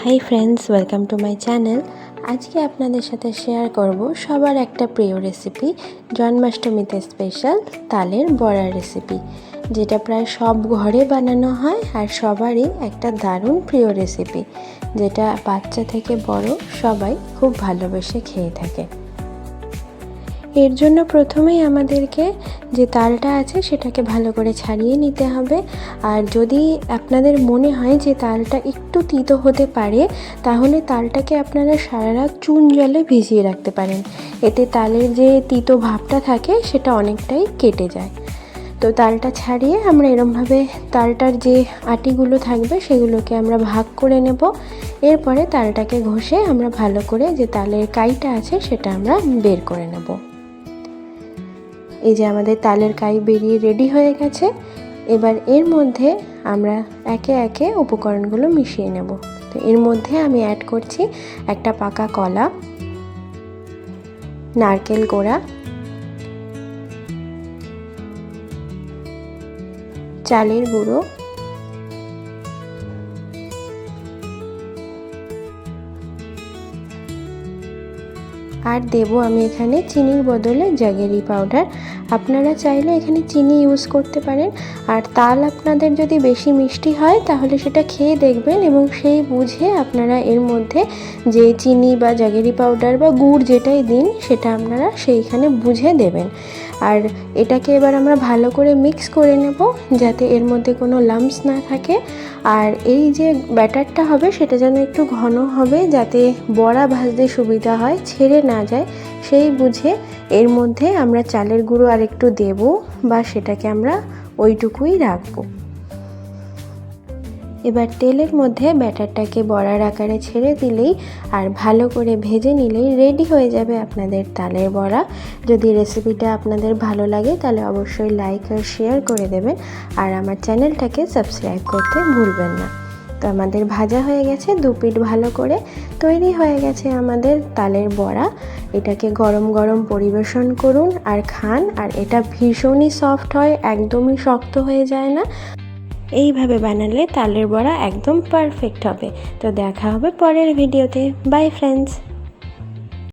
Hi friends, welcome to my channel. আজকে আপনাদের সাথে শেয়ার করব সবার একটা প্রিয় রেসিপি, জন্মাষ্টমীতে স্পেশাল তালের বড়ার রেসিপি, যেটা প্রায় সব ঘরে বানানো হয় আর সবারই একটা দারুণ প্রিয় রেসিপি, যেটা বাচ্চা থেকে বড় সবাই খুব ভালোবেসে খেয়ে থাকে। এর জন্য প্রথমেই আমাদেরকে যে তালটা আছে সেটাকে ভালো করে ছাড়িয়ে নিতে হবে। আর যদি আপনাদের মনে হয় যে তালটা একটু তিতো হতে পারে, তাহলে তালটাকে আপনারা সারা রাত চুন জলে ভিজিয়ে রাখতে পারেন। এতে তালের যে তিতো ভাবটা থাকে সেটা অনেকটাই কেটে যায়। তো তালটা ছাড়িয়ে আমরা এরমভাবে তালটার যে আটিগুলো থাকবে সেগুলোকে আমরা ভাগ করে নেব। এরপরে তালটাকে ঘষে আমরা ভালো করে যে তালের কাইটা আছে সেটা আমরা বের করে নেব। এই যে আমাদের তালের কাই বেরিয়ে রেডি হয়ে গেছে। এবার এর মধ্যে আমরা একে একে উপকরণগুলো মিশিয়ে নেব। তো এর মধ্যে আমি অ্যাড করছি একটা পাকা কলা, নারকেল কোড়া, চালের গুঁড়ো, আর দেব আমি এখানে চিনির বদলে জাগেরি পাউডার। আপনারা চাইলে এখানে চিনি ইউজ করতে পারেন। আর তাল আপনাদের যদি বেশি মিষ্টি হয় তাহলে সেটা খেয়ে দেখবেন এবং সেই বুঝে আপনারা এর মধ্যে যে চিনি বা জাগেরি পাউডার বা গুড় যেটাই দিন সেটা আপনারা সেইখানে বুঝে দেবেন। আর এটাকে এবার আমরা ভালো করে মিক্স করে নেব যাতে এর মধ্যে কোনো লাম্পস না থাকে। আর এই যে ব্যাটারটা হবে সেটা যেন একটু ঘন হবে, যাতে বড়া ভাজতে সুবিধা হয়, ছেড়ে না যায়, সেই বুঝে এর মধ্যে আমরা চালের গুঁড়ো আর একটু দেব বা সেটাকে আমরা ওইটুকুই রাখবো। এবার তেলের মধ্যে ব্যাটারটাকে বড়ার আকারে ছেড়ে দিলেই আর ভালো করে ভেজে নিলেই রেডি হয়ে যাবে আপনাদের তালের বড়া। যদি রেসিপিটা আপনাদের ভালো লাগে তাহলে অবশ্যই লাইক আর শেয়ার করে দেবেন, আর আমার চ্যানেলটাকে সাবস্ক্রাইব করতে ভুলবেন না। তো আমাদের ভাজা হয়ে গেছে, দুপিঠ ভালো করে তৈরি হয়ে গেছে আমাদের তালের বড়া। এটাকে গরম গরম পরিবেশন করুন আর খান। আর এটা ভীষণই সফট হয়, একদমই শক্ত হয়ে যায় না। এইভাবে বানালে তালের বড়া একদম পারফেক্ট হবে। তো দেখা হবে পরের ভিডিওতে। By friends.